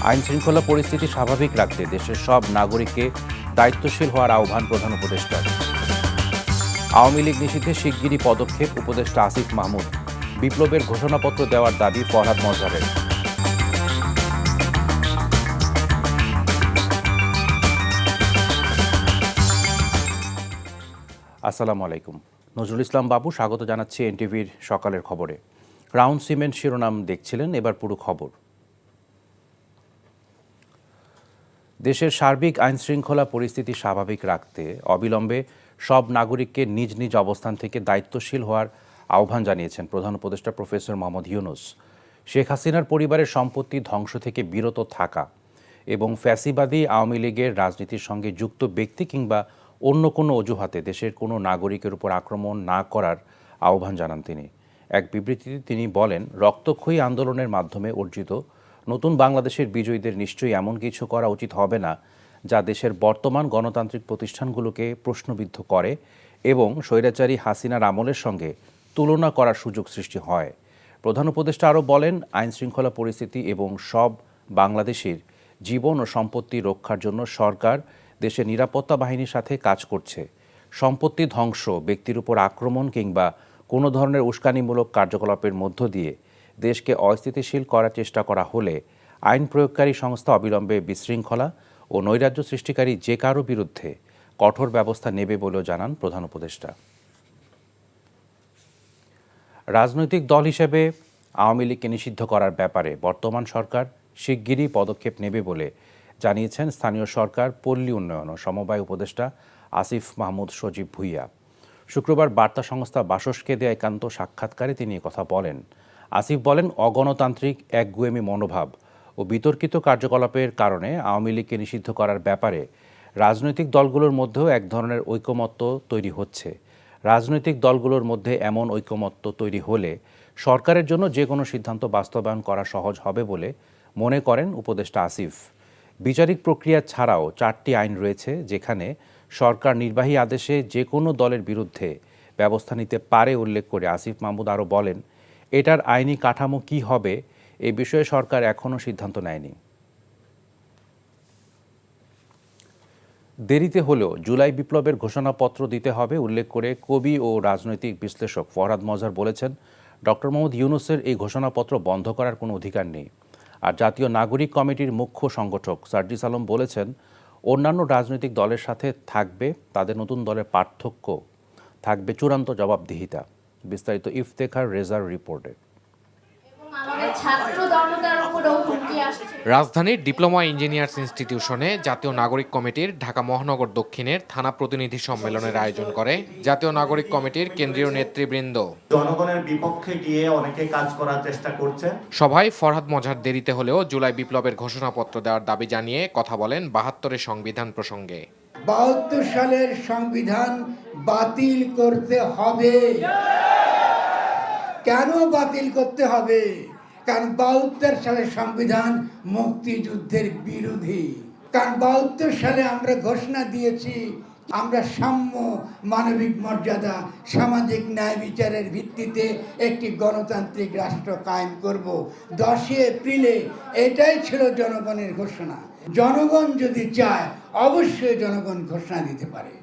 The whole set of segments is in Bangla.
আইনশৃঙ্খলা পরিস্থিতি স্বাভাবিক রাখতে দেশের সব নাগরিককে দায়িত্বশীল হওয়ার আহ্বান প্রধান উপদেষ্টার। আওয়ামী লীগ নিষিদ্ধে শিগগিরই পদক্ষেপ উপদেষ্টা আসিফ মাহমুদ। বিপ্লবের ঘোষণাপত্র দেওয়ার দাবি ফরহাদ মজহারের। আসসালামু আলাইকুম। নজরুল ইসলাম বাবু স্বাগত জানাচ্ছি এনটিভির সকালের খবরে। ক্রাউন সিমেন্ট শিরোনাম দেখছিলেন, এবার পুরো খবর। দেশের সার্বিক আইনশৃঙ্খলা পরিস্থিতি স্বাভাবিক রাখতে অবিলম্বে সব নাগরিককে নিজ নিজ অবস্থান থেকে দায়িত্বশীল হওয়ার আহ্বান জানিয়েছেন প্রধান উপদেষ্টা প্রফেসর মোহাম্মদ ইউনূস। শেখ হাসিনার পরিবারের সম্পত্তি ধ্বংস থেকে বিরত থাকা এবং ফ্যাসিবাদী আওয়ামী লীগের রাজনীতির সঙ্গে যুক্ত ব্যক্তি কিংবা অন্য কোনো অজুহাতে দেশের কোনো নাগরিকের উপর আক্রমণ না করার আহ্বান জানান তিনি। এক বিবৃতিতে তিনি বলেন, রক্তক্ষয়ী আন্দোলনের মাধ্যমে অর্জিত নতুন বাংলাদেশের বিজয়ীদের নিশ্চয়ই এমন কিছু করা উচিত হবে না যা দেশের বর্তমান গণতান্ত্রিক প্রতিষ্ঠানগুলোকে প্রশ্নবিদ্ধ করে এবং স্বৈরাচারী হাসিনার আমলের সঙ্গে তুলনা করার সুযোগ সৃষ্টি হয়। প্রধান উপদেষ্টা আরও বলেন, আইনশৃঙ্খলা পরিস্থিতি এবং সব বাংলাদেশের জীবন ও সম্পত্তি রক্ষার জন্য সরকার দেশের নিরাপত্তা বাহিনীর সাথে কাজ করছে। সম্পত্তি ধ্বংস, ব্যক্তির উপর আক্রমণ কিংবা কোনো ধরনের উস্কানিমূলক কার্যকলাপের মধ্য দিয়ে দেশকে অস্থিতিশীল করার চেষ্টা করা হলে আইন প্রয়োগকারী সংস্থা অবিলম্বে বিশৃঙ্খলা ও নৈরাজ্য সৃষ্টিকারী যে কারো বিরুদ্ধে কঠোর ব্যবস্থা নেবে বলেও জানান প্রধান উপদেষ্টা। রাজনৈতিক দল হিসেবে আওয়ামী লীগকে নিষিদ্ধ করার ব্যাপারে বর্তমান সরকার শিগগিরই পদক্ষেপ নেবে বলে জানিয়েছেন স্থানীয় সরকার, পল্লী উন্নয়ন ও সমবায় উপদেষ্টা আসিফ মাহমুদ সজীব ভুইয়া। শুক্রবার বার্তা সংস্থা বাসসকে দেয়া একান্ত সাক্ষাৎকারে তিনি কথা বলেন। আসিফ বলেন, অগণতান্ত্রিক একগুঁয়েমি মনোভাব ও বিতর্কিত কার্যকলাপের কারণে আওয়ামী লীগকে নিষিদ্ধ করার ব্যাপারে রাজনৈতিক দলগুলোর মধ্যেও এক ধরনের ঐকমত্য তৈরি হচ্ছে। রাজনৈতিক দলগুলোর মধ্যে এমন ঐকমত্য তৈরি হলে সরকারের জন্য যে কোনো সিদ্ধান্ত বাস্তবায়ন করা সহজ হবে বলে মনে করেন উপদেষ্টা আসিফ। বিচারিক প্রক্রিয়া ছাড়াও 4টি আইন রয়েছে যেখানে সরকার নির্বাহী আদেশে যে কোনো দলের বিরুদ্ধে ব্যবস্থা নিতে পারে উল্লেখ করে আসিফ মাহমুদ আরও বলেন, এটার আইনি কাঠামো কী হবে এ বিষয়ে সরকার এখনও সিদ্ধান্ত নেয়নি। দেরিতে হলেও জুলাই বিপ্লবের ঘোষণাপত্র দিতে হবে উল্লেখ করে কবি ও রাজনৈতিক বিশ্লেষক ফরহাদ মজহার বলেছেন, ডক্টর মোহাম্মদ ইউনূসের এই ঘোষণাপত্র বন্ধ করার কোনো অধিকার নেই। আর জাতীয় নাগরিক কমিটির মুখ্য সংগঠক সার্জিস আলম বলেছেন, অন্যান্য রাজনৈতিক দলের সাথে থাকবে তাদের নতুন দলের পার্থক্য, থাকবে চূড়ান্ত জবাবদিহিতা। বিস্তারিত ইফতেখার রেজার রিপোর্টে। রাজধানীর ডিপ্লোমা ইঞ্জিনিয়ার্স ইনস্টিটিউশনে জাতীয় নাগরিক কমিটির ঢাকা মহানগর দক্ষিণের থানা প্রতিনিধি সম্মেলনের আয়োজন করে জাতীয় নাগরিক কমিটির কেন্দ্রীয় নেতৃবৃন্দ। জনগণের বিপক্ষে গিয়ে অনেকে কাজ করার চেষ্টা করছে। সভায় ফরহাদ মজহার দেরিতে হলেও জুলাই বিপ্লবের ঘোষণাপত্র দেওয়ার দাবি জানিয়ে কথা বলেন 72-এর সংবিধান প্রসঙ্গে। 72 সালের সংবিধান বাতিল করতে হবে। কেন বাতিল করতে হবে? কারণ 72 সালের সংবিধান মুক্তিযুদ্ধের বিরোধী। কারণ 72 সালে আমরা ঘোষণা দিয়েছি আমরা সাম্য, মানবিক মর্যাদা, সামাজিক ন্যায় বিচারের ভিত্তিতে একটি গণতান্ত্রিক রাষ্ট্র কায়েম করব। 10 এপ্রিলে এটাই ছিল জনগণের ঘোষণা। জনগণ যদি চায় অবশ্যই জনগণ ঘোষণা দিতে পারে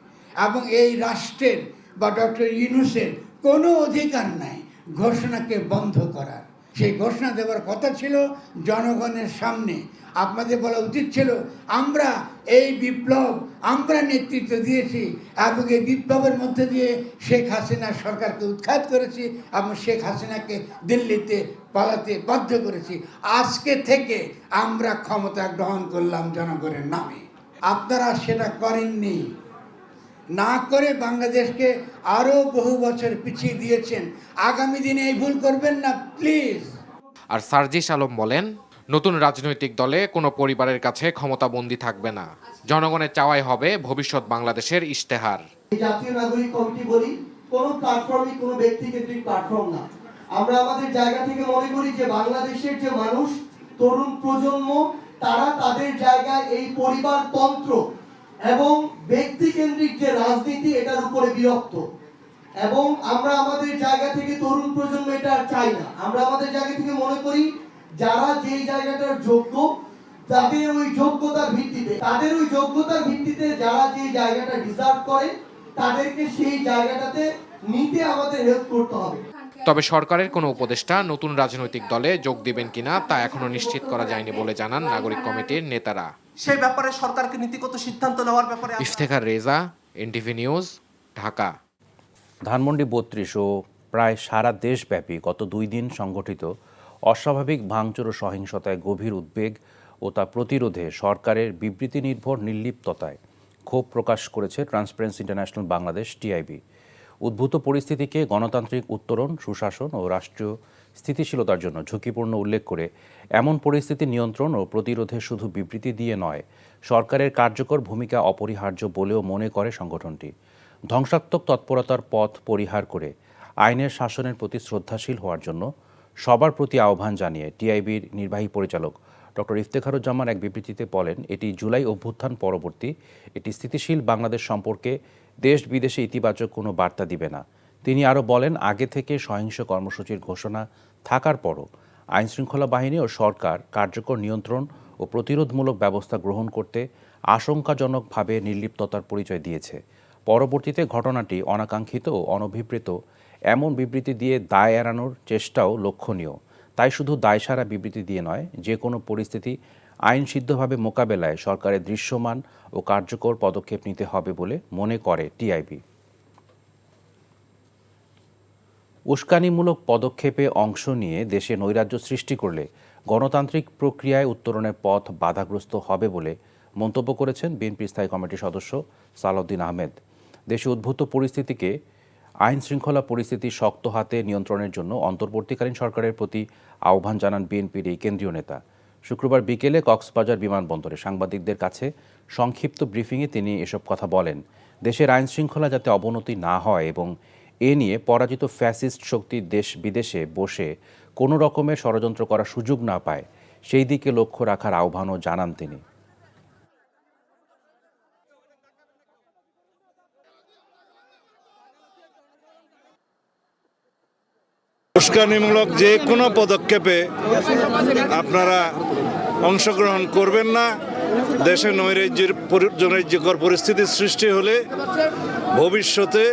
এবং এই রাষ্ট্রের বা ডক্টর ইউনূসের কোনো অধিকার নাই ঘোষণাকে বন্ধ করার। সেই ঘোষণা দেওয়ার কথা ছিল জনগণের সামনে। আপনাদের বলা উচিত ছিল আমরা এই বিপ্লব আমরা নেতৃত্ব দিয়েছি এবং এই বিপ্লবের মধ্যে দিয়ে শেখ হাসিনা সরকারকে উৎখাত করেছি এবং শেখ হাসিনাকে দিল্লিতে পালাতে বাধ্য করেছি। আজকে থেকে আমরা ক্ষমতা গ্রহণ করলাম জনগণের নামে। আপনারা সেটা করেননি, না করে বাংলাদেশকে আরো বহু বছর পিছিয়ে দিয়েছেন। আগামী দিনে এই ভুল করবেন না প্লিজ। আর সার্জিস আলম বলেন, নতুন রাজনৈতিক দলে কোনো পরিবারের কাছে ক্ষমতাবন্দী থাকবে না। জনগণের চাওয়াই হবে ভবিষ্যৎ বাংলাদেশের ইশতেহার। জাতীয় নাগরিক কমিটি বলি কোনো প্ল্যাটফর্মই কোনো ব্যক্তিকেন্দ্রিক প্ল্যাটফর্ম না। আমরা আমাদের জায়গা থেকে মনে করি যে বাংলাদেশের যে মানুষ, তরুণ প্রজন্ম, তারা তাদের জায়গায় এই পরিবারতন্ত্র এবং ব্যক্তিকেন্দ্রিক যে রাজনীতি এটার উপরে বিরক্ত। এবং আমরা আমাদের জায়গা থেকে তরুণ প্রজন্ম এটা চাই না। আমরা আমাদের জায়গা থেকে মনে করি যারা যেই জায়গাটার যোগ্য তাদের ওই যোগ্যতার ভিত্তিতে যারা যে জায়গাটা ডিজার্ভ করে তাদেরকে সেই জায়গাটাতে নিতে আমাদের হেল্প করতে হবে। তবে সরকারের কোনো উপদেষ্টা নতুন রাজনৈতিক দলে যোগ দিবেন কিনা তা এখনো নিশ্চিত করা যায়নি বলে জানান নাগরিক কমিটির নেতারা। সেই ব্যাপারে সরকারকে নীতিগত সিদ্ধান্ত নেওয়ার ব্যাপারে ইফতেখার রেজা, এনটিভি নিউজ, ঢাকা। ধানমন্ডি ৩২ ও প্রায় সারা দেশব্যাপী গত 2 দিন সংঘটিত অস্বাভাবিক ভাঙচুর ও সহিংসতায় গভীর উদ্বেগ ও তা প্রতিরোধে সরকারের বিবৃতি নির্ভর নির্লিপ্ততায় ক্ষোভ প্রকাশ করেছে ট্রান্সপারেন্সি ইন্টারন্যাশনাল বাংলাদেশ টিআইবি। উদ্ভূত পরিস্থিতিকে গণতান্ত্রিক উত্তরণ, সুশাসন ও রাষ্ট্রীয় স্থিতিশীলতার জন্য ঝুঁকিপূর্ণ উল্লেখ করে এমন পরিস্থিতি নিয়ন্ত্রণ ও প্রতিরোধে শুধু বিবৃতি দিয়ে নয়, সরকারের কার্যকর ভূমিকা অপরিহার্য বলেও মনে করে সংগঠনটি। ধ্বংসাত্মক তৎপরতার পথ পরিহার করে আইনের শাসনের প্রতি শ্রদ্ধাশীল হওয়ার জন্য সবার প্রতি আহ্বান জানিয়ে টিআইবির নির্বাহী পরিচালক ডক্টর ইফতেখারুজ্জামান এক বিবৃতিতে বলেন, এটি জুলাই অভ্যুত্থান পরবর্তী, এটি স্থিতিশীল বাংলাদেশ সম্পর্কে দেশ বিদেশে ইতিবাচক কোনো বার্তা দিবে না। তিনি আরও বলেন, আগে থেকে সহিংস কর্মসূচির ঘোষণা থাকার পরও আইনশৃঙ্খলা বাহিনী ও সরকার কার্যকর নিয়ন্ত্রণ ও প্রতিরোধমূলক ব্যবস্থা গ্রহণ করতে আশঙ্কাজনকভাবে নির্লিপ্ততার পরিচয় দিয়েছে। পরবর্তীতে ঘটনাটি অনাকাঙ্ক্ষিত ও অনভিপ্রেত এমন বিবৃতি দিয়ে দায় এড়ানোর চেষ্টাও লক্ষণীয়। তাই শুধু দায়সারা বিবৃতি দিয়ে নয়, যে কোনো পরিস্থিতি আইনসিদ্ধভাবে মোকাবেলায় সরকারের দৃশ্যমান ও কার্যকর পদক্ষেপ নিতে হবে বলে মনে করে টিআইবি। উস্কানিমূলক পদক্ষেপে অংশ নিয়ে দেশে নৈরাজ্য সৃষ্টি করলে গণতান্ত্রিক প্রক্রিয়ায় উত্তরণের পথ বাধাগ্রস্ত হবে বলে মন্তব্য করেছেন বিএনপি স্থায়ী কমিটির সদস্য সালাউদ্দিন আহমেদ। দেশে উদ্ভূত পরিস্থিতিকে আইন শৃঙ্খলা পরিস্থিতি শক্ত হাতে নিয়ন্ত্রণের জন্য অন্তর্বর্তীকালীন সরকারের প্রতি আহ্বান জানান বিএনপির এই কেন্দ্রীয় নেতা। শুক্রবার বিকেলে কক্সবাজার বিমানবন্দরে সাংবাদিকদের কাছে সংক্ষিপ্ত ব্রিফিংয়ে তিনি এসব কথা বলেন। দেশের আইন শৃঙ্খলা যাতে অবনতি না হয় এবং এ নিয়ে পরাজিত ফ্যাসিস্ট শক্তি দেশ বিদেশে বসে কোনো রকমের ষড়যন্ত্র করার সুযোগ না পায়, সেই দিকে লক্ষ্য রাখার আহ্বানও জানান তিনি। উস্কানিমূলক যে কোনো পদক্ষেপে আপনারা অংশগ্রহণ করবেন না। দেশে নৈরাজ্যকর পরিস্থিতির সৃষ্টি হলে ভবিষ্যতে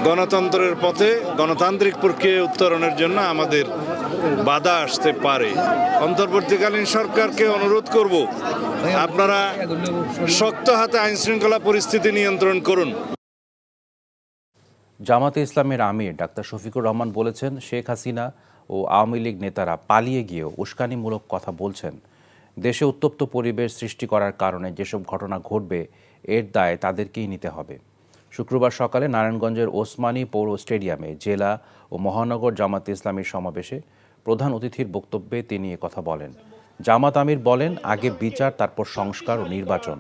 গণতন্ত্রের পথে গণতান্ত্রিক প্রক্রিয়া উত্তরণের জন্য আমাদের বাধা আসতে পারে। অন্তর্বর্তীকালীন সরকারকে অনুরোধ করব, আপনারা শক্ত হাতে আইনশৃঙ্খলা পরিস্থিতি নিয়ন্ত্রণ করুন। জামাতে ইসলামের আমির ডাক্তার শফিকুর রহমান বলেছেন, শেখ হাসিনা ও আওয়ামী লীগ নেতারা পালিয়ে গিয়েও উস্কানিমূলক কথা বলছেন। দেশে উত্তপ্ত পরিবেশ সৃষ্টি করার কারণে যেসব ঘটনা ঘটবে এর দায় তাদেরকেই নিতে হবে। শুক্রবার সকালে নারায়ণগঞ্জের ওসমানী পৌর স্টেডিয়ামে জেলা ও মহানগর জামাতে ইসলামীর সমাবেশে প্রধান অতিথির বক্তব্যে তিনি কথা বলেন। জামাত আমির বলেন, আগে বিচার, তারপর সংস্কার ও নির্বাচন।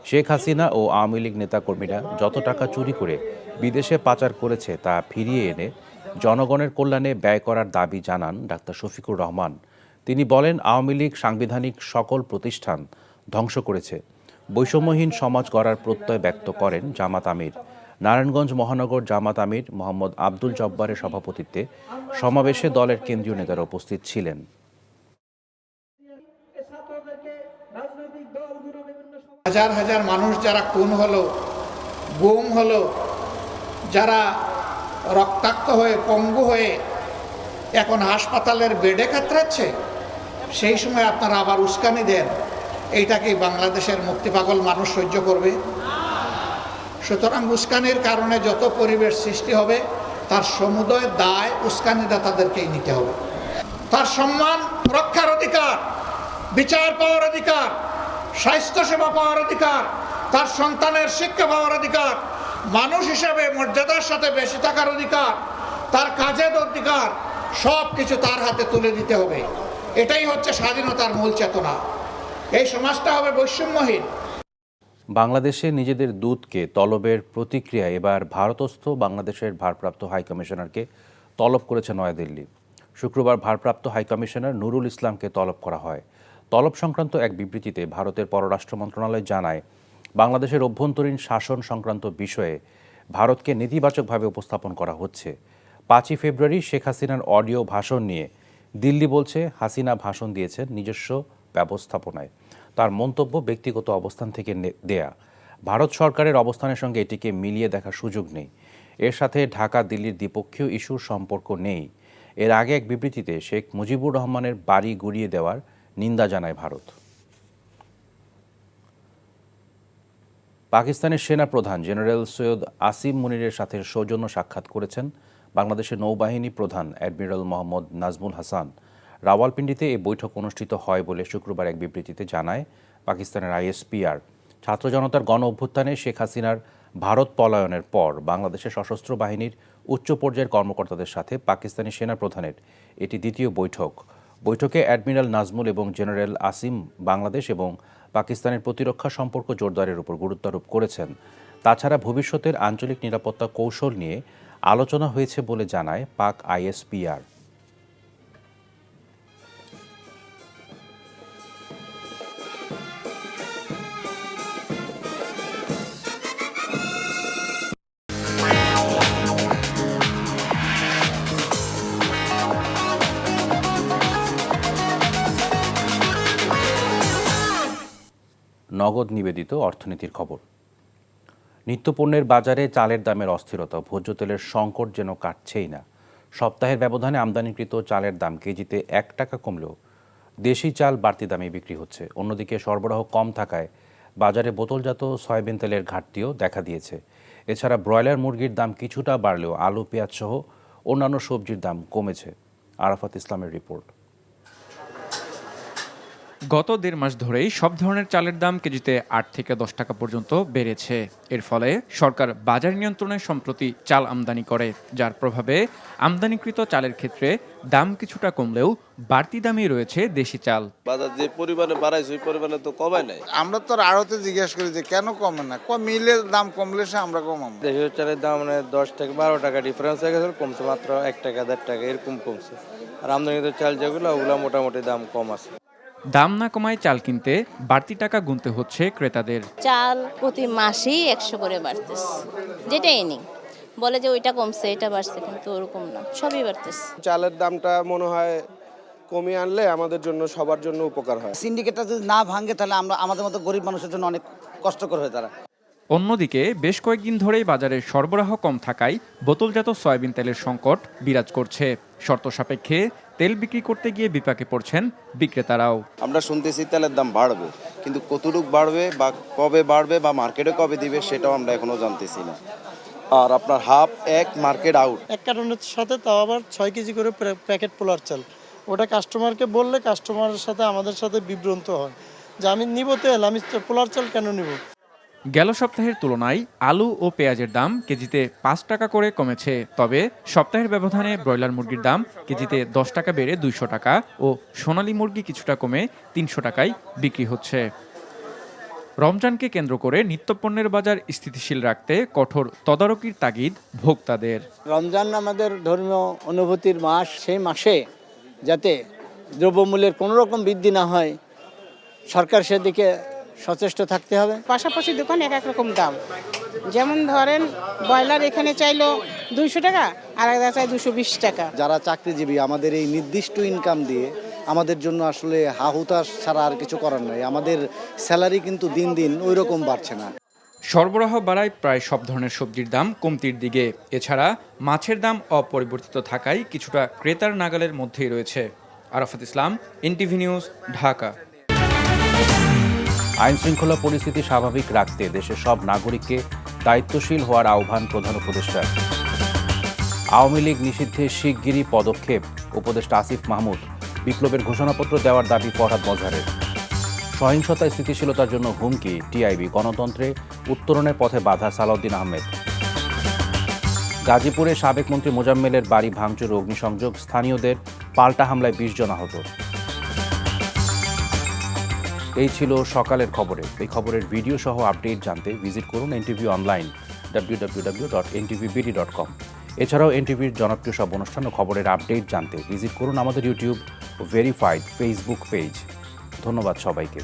শেখ হাসিনা ও আওয়ামী লীগ নেতাকর্মীরা যত টাকা চুরি করে বিদেশে পাচার করেছে তা ফিরিয়ে এনে জনগণের কল্যাণে ব্যয় করার দাবি জানান ডাক্তার শফিকুর রহমান। তিনি বলেন, আওয়ামী লীগ সাংবিধানিক সকল প্রতিষ্ঠান ধ্বংস করেছে। বৈষম্যহীন সমাজ গড়ার প্রত্যয় ব্যক্ত করেন জামাত আমির। নারায়ণগঞ্জ মহানগর জামাত আমির মোহাম্মদ আব্দুল জব্বারের সভাপতিত্বে সমাবেশে দলের কেন্দ্রীয় নেতারা উপস্থিত ছিলেন। হাজার হাজার মানুষ যারা খুন হলো, গুম হলো, যারা রক্তাক্ত হয়ে পঙ্গু হয়ে এখন হাসপাতালের বেডে কাতরাচ্ছে, সেই সময় আপনারা আবার উস্কানি দেন, এইটা কি বাংলাদেশের মুক্তিপাগল মানুষ সহ্য করবে? সুতরাং উস্কানির কারণে যত পরিবেশ সৃষ্টি হবে তার সমুদয় দায় উস্কানিদাতাদেরকেই নিতে হবে। তার সম্মান রক্ষার অধিকার, বিচার পাওয়ার অধিকার, স্বাস্থ্যসেবা পাওয়ার অধিকার, তার সন্তানের শিক্ষা পাওয়ার অধিকার, মানুষ হিসাবে মর্যাদার সাথে বেঁচে থাকার অধিকার, তার কাজের অধিকার, সব কিছু তার হাতে তুলে দিতে হবে। এটাই হচ্ছে স্বাধীনতার মূল চেতনা। এই সমাজটা হবে বৈষম্যহীন। বাংলাদেশে নিজেদের দূতকে তলবের প্রতিক্রিয়া এবার ভারতস্থ বাংলাদেশের ভারপ্রাপ্ত হাইকমিশনারকে তলব করেছে নয়াদিল্লি। শুক্রবার ভারপ্রাপ্ত হাইকমিশনার নুরুল ইসলামকে তলব করা হয়। তলব সংক্রান্ত এক বিবৃতিতে ভারতের পররাষ্ট্র মন্ত্রণালয় জানায়, বাংলাদেশের অভ্যন্তরীণ শাসন সংক্রান্ত বিষয়ে ভারতকে নেতিবাচকভাবে উপস্থাপন করা হচ্ছে। 5ই ফেব্রুয়ারি শেখ হাসিনার অডিও ভাষণ নিয়ে দিল্লি বলছে, হাসিনা ভাষণ দিয়েছেন নিজস্ব ব্যবস্থাপনায়। তার মন্তব্য ব্যক্তিগত অবস্থান থেকে দেয়া। ভারত সরকারের অবস্থানের সঙ্গে এটিকে মিলিয়ে দেখার সুযোগ নেই। এর সাথে ঢাকা দিল্লির দ্বিপক্ষীয় ইস্যুর সম্পর্ক নেই। এর আগে এক বিবৃতিতে শেখ মুজিবুর রহমানের বাড়ি গুড়িয়ে দেওয়ার নিন্দা জানায় ভারত। পাকিস্তানের সেনাপ্রধান জেনারেল সৈয়দ আসিম মুনিরের সাথে সৌজন্য সাক্ষাৎ করেছেন বাংলাদেশের নৌবাহিনী প্রধান অ্যাডমিরাল মোহাম্মদ নাজমুল হাসান। রাওয়ালপিন্ডিতে এই বৈঠক অনুষ্ঠিত হয় বলে শুক্রবার এক বিবৃতিতে জানায় পাকিস্তানের আইএসপিআর। ছাত্র জনতার গণ অভ্যুত্থানে শেখ হাসিনার ভারত পলায়নের পর বাংলাদেশের সশস্ত্র বাহিনীর উচ্চ পর্যায়ের কর্মকর্তাদের সাথে পাকিস্তানি সেনাপ্রধানের এটি দ্বিতীয় বৈঠক। বৈঠকে অ্যাডমিরাল নাজমুল এবং জেনারেল আসিম বাংলাদেশ এবং পাকিস্তানের প্রতিরক্ষা সম্পর্ক জোরদারের উপর গুরুত্বারোপ করেছেন। তাছাড়া ভবিষ্যতের আঞ্চলিক নিরাপত্তা কৌশল নিয়ে আলোচনা হয়েছে বলে জানায় পাক আইএসপিআর। নগদ নিবেদিত অর্থনীতির খবর। নিত্যপণ্যের বাজারে চালের দামের অস্থিরতা, ভোজ্য তেলের সংকট যেন কাটছেই না। সপ্তাহের ব্যবধানে আমদানিকৃত চালের দাম কেজিতে 1 টাকা কমলেও দেশি চাল বাড়তি দামে বিক্রি হচ্ছে। অন্যদিকে সরবরাহ কম থাকায় বাজারে বোতলজাত সয়াবিন তেলের ঘাটতিও দেখা দিয়েছে। এছাড়া ব্রয়লার মুরগির দাম কিছুটা বাড়লেও আলু, পেঁয়াজ সহ অন্যান্য সবজির দাম কমেছে। আরাফাত ইসলামের রিপোর্ট। গত 1.5 মাস ধরেই সব ধরনের চালের দাম কেজিতে 8 থেকে 10 টাকা পর্যন্ত বেড়েছে। এর ফলে সরকার বাজার নিয়ন্ত্রণে সম্প্রতি চাল আমদানি করে, যার প্রভাবে আমদানিকৃত চালের ক্ষেত্রে দাম কিছুটা কমলেও বাড়তি দামই রয়েছে দেশি চাল। বাজার যে পরিমাণে বাড়াইছে ওই পরিমাণে তো কমায় নাই। আমরা তো আড়তে জিজ্ঞেস করি যে কেন কমে না, মিলের দাম কমলে সে আমরা কমাবো। দেশি চালের দাম 10 থেকে 12 টাকা ডিফারেন্স হয়ে গেছে, কমছে মাত্র 1 টাকা 1.5 টাকা এরকম কমছে। আর আমদানিকৃত চাল যেগুলো ওগুলো মোটামুটি দাম কম আছে। দাম না কমায় চাল কিনতে বাড়তি টাকা গুনতে হচ্ছে ক্রেতাদের। চাল প্রতি মাসেই 100 করে বাড়তেছে, যেটাই নেই বলে যে ওইটা কমছে এটা বাড়ছে, কিন্তু ওরকম না, সবই বাড়তেছে। চালের দামটা মনে হয় কমিয়ে আনলে আমাদের জন্য সবার জন্য উপকার হয়। সিন্ডিকেটটা যদি না ভাঙে তাহলে আমরা আমাদের মতো গরিব মানুষের জন্য অনেক কষ্টকর হয়ে দাঁড়ায়। অন্যদিকে বেশ কয়েকদিন ধরেই বাজারে সরবরাহ কম থাকায় বোতলজাত সয়াবিন তেলের সংকট বিরাজ করছে। শর্ত সাপেক্ষে তেল বিক্রি করতে গিয়ে বিপাকে পড়ছেন বিক্রেতারাও। আমরা শুনতেছি তেলের দাম বাড়বে, কিন্তু কতটুকু বাড়বে বা কবে বাড়বে বা মার্কেটে কবে দিবে সেটাও আমরা এখনো জানতেছি না। আর আপনার হাফ এক মার্কেট আউট। এক কার্টনের সাথে তাও আবার 6 কেজি করে প্যাকেট পোলার চাল, ওটা কাস্টমারকে বললে কাস্টমারের সাথে আমাদের সাথে বিভ্রান্ত হয় যে আমি নিব তেল, আমি পোলার চাল কেন নিব। গেল সপ্তাহের তুলনায় আলু ও পেঁয়াজের দাম কেজিতে 5 টাকা করে কমেছে। তবে সপ্তাহের ব্যবধানে ব্রয়লার মুরগির দাম কেজিতে 10 টাকা বেড়ে 200 টাকা ও সোনালী মুরগি কিছুটা কমে 300 টাকায় বিক্রি হচ্ছে। রমজানকে কেন্দ্র করে নিত্যপণ্যের বাজার স্থিতিশীল রাখতে কঠোর তদারকির তাগিদ ভোক্তাদের। রমজান আমাদের ধর্মীয় অনুভূতির মাস, সেই মাসে যাতে দ্রব্যমূল্যের কোনো রকম বৃদ্ধি না হয় সরকার সেদিকে সচেষ্ট থাকতে হবে। পাশাপাশি দোকান এক রকম দাম, যেমন ধরেন ব্রয়লার এখানে চাইলো 200 টাকা আর এক চাই 220 টাকা। যারা চাকরিজীবী আমাদের এই নির্দিষ্ট ইনকাম দিয়ে আমাদের জন্য আসলে হাহুতাশ ছাড়া আর কিছু করার নাই। আমাদের স্যালারি কিন্তু দিন দিন ওই রকম বাড়ছে না। সরবরাহ বাড়ায় প্রায় সব ধরনের সবজির দাম কমতির দিকে। এছাড়া মাছের দাম অপরিবর্তিত থাকায় কিছুটা ক্রেতার নাগালের মধ্যেই রয়েছে। আরাফাত ইসলাম, এনটিভি নিউজ, ঢাকা। আইন শৃঙ্খলা পরিস্থিতি স্বাভাবিক রাখতে দেশের সব নাগরিককে দায়িত্বশীল হওয়ার আহ্বান প্রধান উপদেষ্টার। আওয়ামী লীগ নিষিদ্ধে শিগগিরই পদক্ষেপ উপদেষ্টা আসিফ মাহমুদ। বিপ্লবের ঘোষণাপত্র দেওয়ার দাবি ফরহাদ মজহারের। সহিংসতা স্থিতিশীলতার জন্য হুমকি টিআইবি। গণতন্ত্রে উত্তরণের পথে বাধা সালাউদ্দিন আহমেদ। গাজীপুরে সাবেক মন্ত্রী মোজাম্মেলের বাড়ি ভাঙচুর, অগ্নিসংযোগ, স্থানীয়দের পাল্টা হামলায় 20 জন আহত। এই ছিল সকালের খবরে। এই খবরের ভিডিও সহ আপডেট জানতে ভিজিট করুন এনটিভি অনলাইন www.ntvbd.com। এছাড়াও এনটিভির জনপ্রিয় সব অনুষ্ঠান ও খবরের আপডেট জানতে ভিজিট করুন আমাদের ইউটিউব ও ভেরিফাইড ফেসবুক পেজ। ধন্যবাদ সবাইকে।